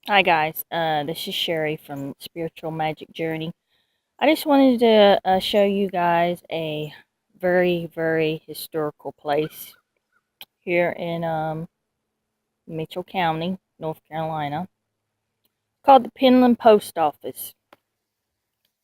Hi guys, this is Sherry from Spiritual Magic Journey. I just wanted to show you guys a very historical place here in Mitchell County, North Carolina, called the Penland Post Office.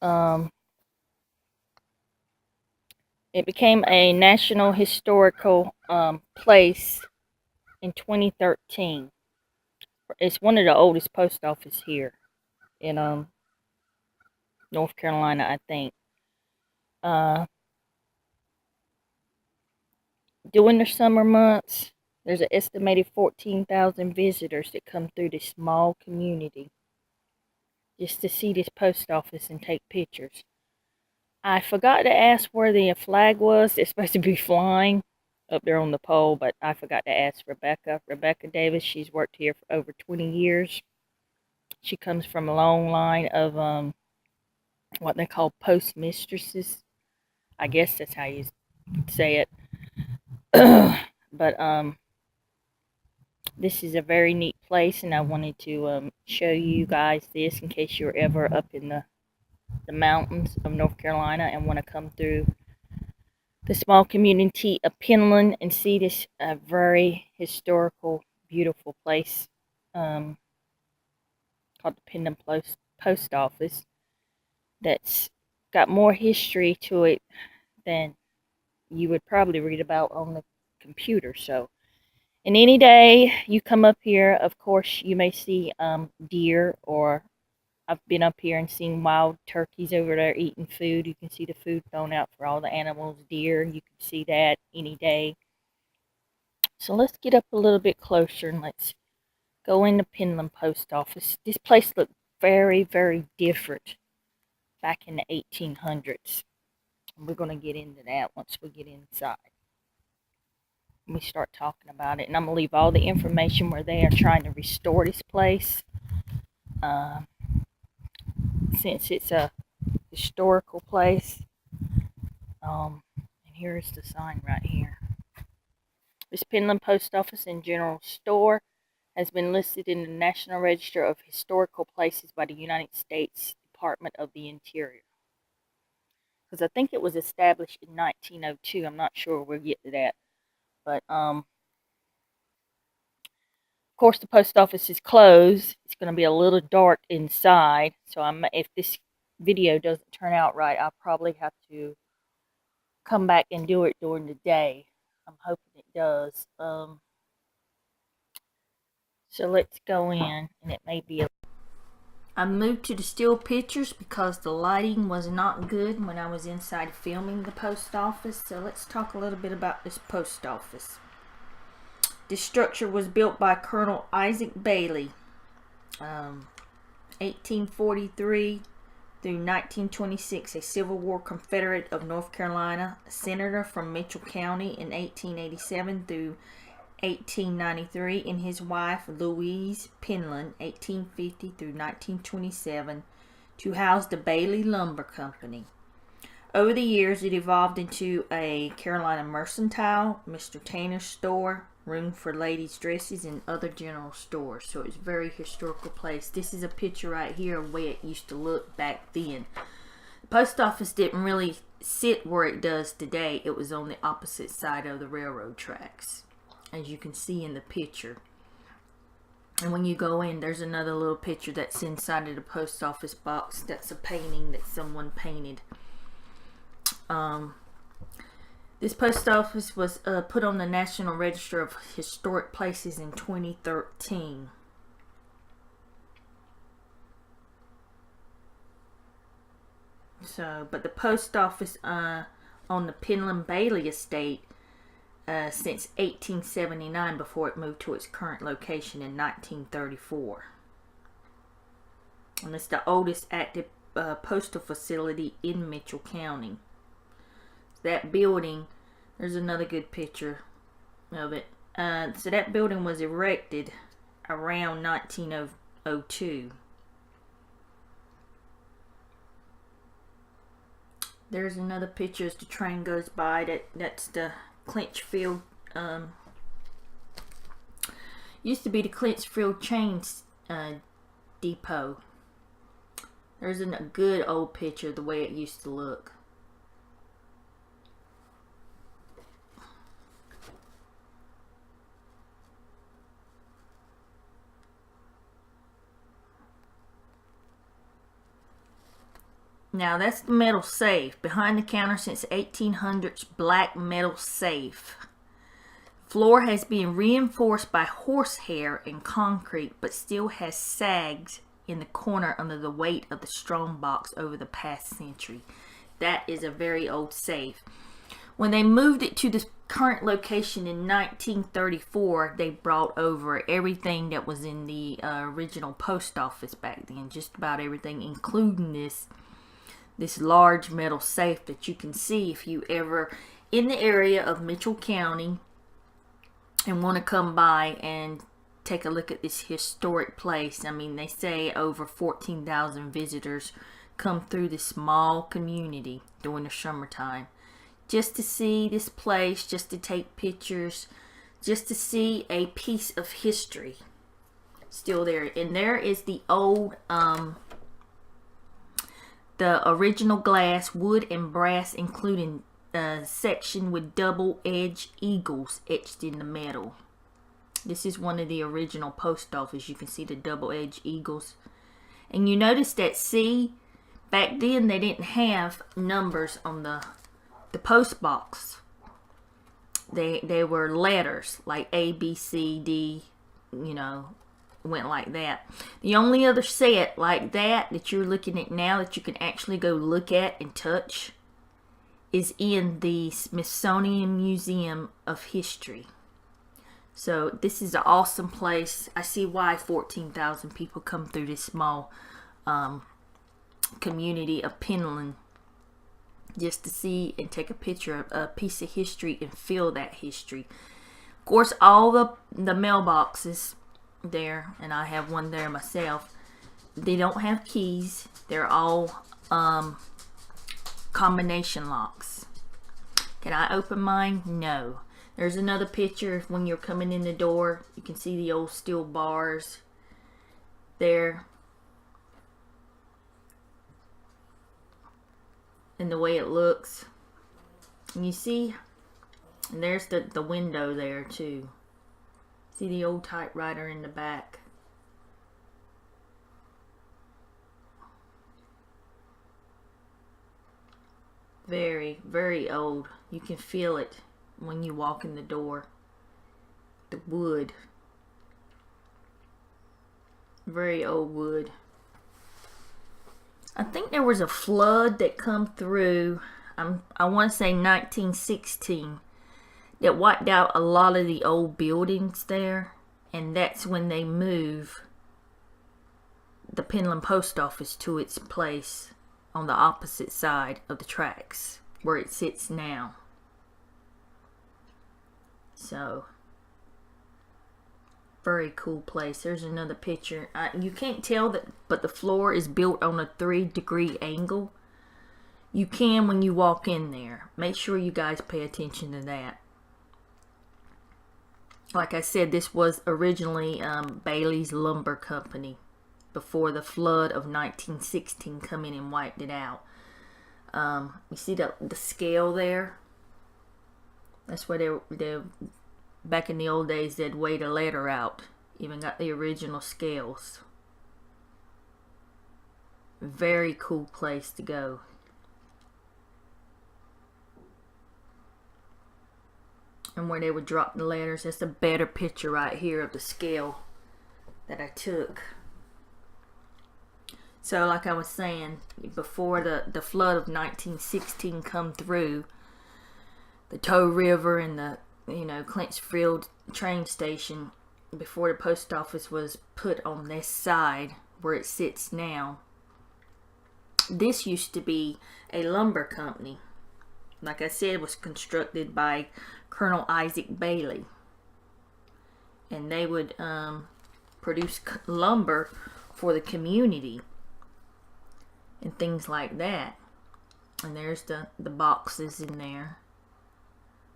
Um, it became a National Historical place in 2013. It's one of the oldest post offices here in North Carolina, I think. Uh, During the summer months, there's an estimated 14,000 visitors that come through this small community just to see this post office and take pictures. I forgot to ask where the flag was. It's supposed to be flying up there on the pole, but I forgot to ask Rebecca Davis. She's worked here for over 20 years. She comes from a long line of what they call postmistresses. I guess that's how you say it. But this is a very neat place, and I wanted to show you guys this in case you're ever up in the mountains of North Carolina and want to come through the small community of Penland and see this very historical, beautiful place um, called the Penland Post Office that's got more history to it than you would probably read about on the computer. So, and any day you come up here, of course, you may see deer, or I've been up here and seen wild turkeys over there eating food. You can see the food thrown out for all the animals, deer. You can see that any day. So let's get up a little bit closer and let's go in the Penland Post Office. This place looked very different back in the 1800s. And we're going to get into that once we get inside. We start talking about it, and I'm going to leave all the information where they are trying to restore this place. Uh, since it's a historical place. And here's the sign right here. This Penland Post Office and General Store has been listed in the National Register of Historical Places by the United States Department of the Interior. Because I think it was established in 1902. I'm not sure we'll get to that. But of course, the post office is closed. It's going to be a little dark inside. So if this video doesn't turn out right, I'll probably have to come back and do it during the day. I'm hoping it does. So let's go in, and it may be I moved to the still pictures because the lighting was not good when I was inside filming the post office. So let's talk a little bit about this post office. This structure was built by Colonel Isaac Bailey, 1843 through 1926, a Civil War Confederate of North Carolina, a senator from Mitchell County in 1887 through 1893, and his wife Louise Penland, 1850 through 1927, to house the Bailey Lumber Company. Over the years, it evolved into a Carolina Mercantile, Mr. Tanner's store, room for ladies' dresses, and other general stores. So it's a very historical place. This is a picture right here of where it used to look back then. The post office didn't really sit where it does today. It was on the opposite side of the railroad tracks, as you can see in the picture. And when you go in, there's another little picture that's inside of the post office box. That's a painting that someone painted. This post office was put on the National Register of Historic Places in 2013. So, but the post office on the Penland Bailey estate since 1879, before it moved to its current location in 1934. And it's the oldest active postal facility in Mitchell County. That building, there's another good picture of it. So that building was erected around 1902. There's another picture as the train goes by. That's the Clinchfield. Used to be the Clinchfield train depot. There's a good old picture of the way it used to look. Now that's the metal safe. Behind the counter since 1800s, black metal safe. Floor has been reinforced by horsehair and concrete, but still has sags in the corner under the weight of the strong box over the past century. That is a very old safe. When they moved it to the current location in 1934, they brought over everything that was in the original post office back then. Just about everything, including this large metal safe that you can see if you ever in the area of Mitchell County and want to come by and take a look at this historic place. I mean, they say over 14,000 visitors come through this small community during the summertime just to see this place, just to take pictures, just to see a piece of history still there. And there is the old the original glass, wood and brass, including a section with double-edged eagles etched in the metal. This is one of the original post office. You can see the double-edged eagles. And you notice that C, back then they didn't have numbers on the post box. They were letters like A, B, C, D, you know, went like that. The only other set like that you're looking at now that you can actually go look at and touch is in the Smithsonian Museum of History. So this is an awesome place. I see why 14,000 people come through this small community of Penland just to see and take a picture of a piece of history and feel that history. Of course, all the mailboxes there, and I have one there myself, they don't have keys. They're all combination locks. Can I open mine? No. There's another picture when you're coming in the door. You can see the old steel bars there and the way it looks. And you see, and there's the window there too. See the old typewriter in the back. Very, very old. You can feel it when you walk in the door. The wood. Very old wood. I think there was a flood that come through, I want to say 1916, that wiped out a lot of the old buildings there, and that's when they move the Penland post office to its place on the opposite side of the tracks where it sits now. So very cool place. There's another picture. You can't tell that, but the floor is built on a 3-degree angle. You can when you walk in there. Make sure you guys pay attention to that. Like I said, this was originally Bailey's Lumber Company before the flood of 1916 come in and wiped it out. You see the scale there? That's where they back in the old days they'd weigh the letter out. Even got the original scales. Very cool place to go. And where they would drop the letters. That's a better picture right here of the scale that I took. So like I was saying, before the flood of 1916 come through, the Tow River and the Clinchfield train station, before the post office was put on this side where it sits now, this used to be a lumber company. Like I said, it was constructed by Colonel Isaac Bailey, and they would produce lumber for the community and things like that. And there's the boxes in there.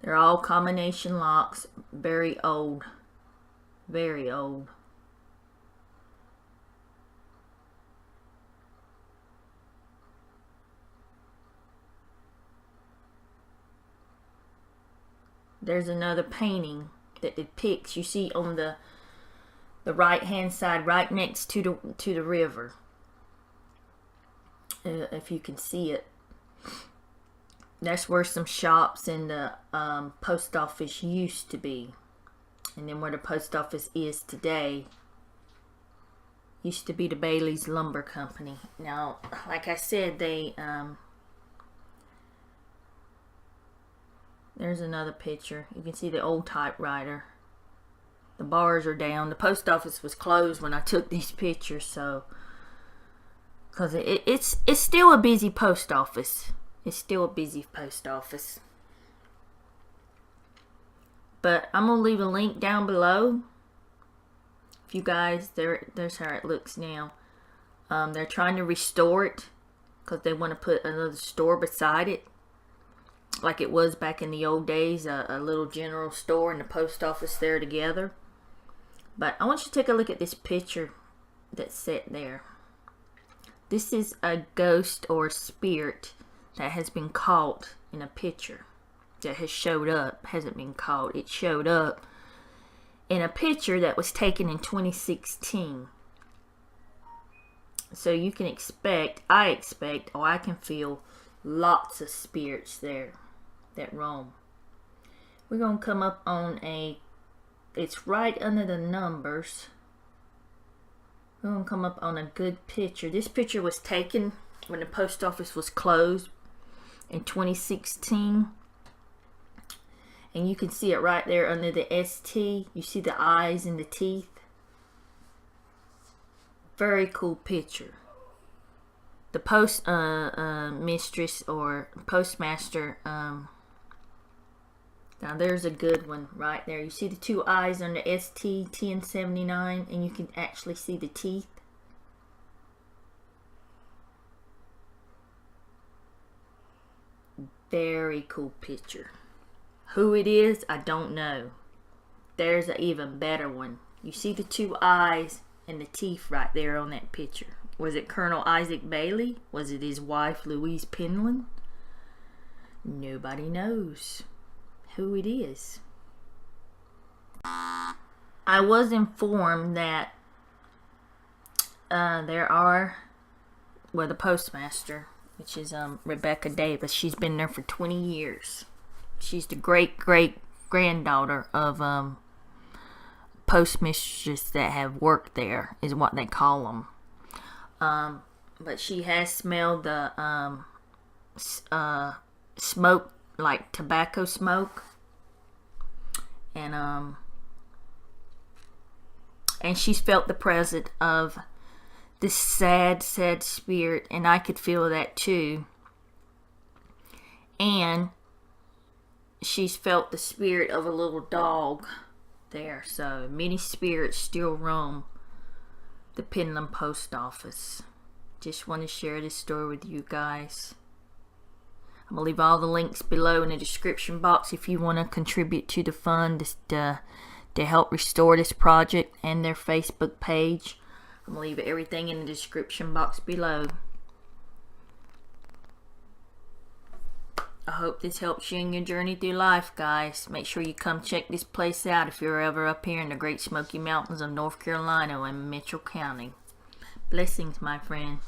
They're all combination locks. Very old. Very old. there's another painting that depicts, you see on the right hand side, right next to the river, if you can see it. That's where some shops and the post office used to be. And then where the post office is today used to be the Bailey's Lumber Company. Now, like I said, they there's another picture. You can see the old typewriter. The bars are down. The post office was closed when I took these pictures, so because it's still a busy post office. It's still a busy post office. But I'm gonna leave a link down below. If you guys, there's how it looks now. They're trying to restore it because they want to put another store beside it, like it was back in the old days, a little general store and the post office there together. But I want you to take a look at this picture that's set there. This is a ghost or spirit that has been caught in a picture. That has showed up, hasn't been caught. It showed up in a picture that was taken in 2016. So you can expect, I can feel lots of spirits there that roam. We're going to come up on it's right under the numbers. We're going to come up on a good picture. This picture was taken when the post office was closed in 2016. And you can see it right there under the ST. You see the eyes and the teeth. Very cool picture. The post mistress or postmaster. Now there's a good one right there. You see the two eyes under ST 1079, and you can actually see the teeth. Very cool picture. Who it is, I don't know. There's an even better one. You see the two eyes and the teeth right there on that picture. Was it Colonel Isaac Bailey? Was it his wife Louise Penland? Nobody knows who it is. I was informed that the postmaster, which is Rebecca Davis, she's been there for 20 years. She's the great-great-granddaughter of postmistresses that have worked there, is what they call them. But she has smelled the smoke, like tobacco smoke, and she's felt the presence of this sad spirit, and I could feel that too. And she's felt the spirit of a little dog there. So many spirits still roam the Penland post office. Just want to share this story with you guys. I'm going to leave all the links below in the description box if you want to contribute to the fund to help restore this project, and their Facebook page. I'm going to leave everything in the description box below. I hope this helps you in your journey through life, guys. Make sure you come check this place out if you're ever up here in the Great Smoky Mountains of North Carolina and Mitchell County. Blessings, my friend.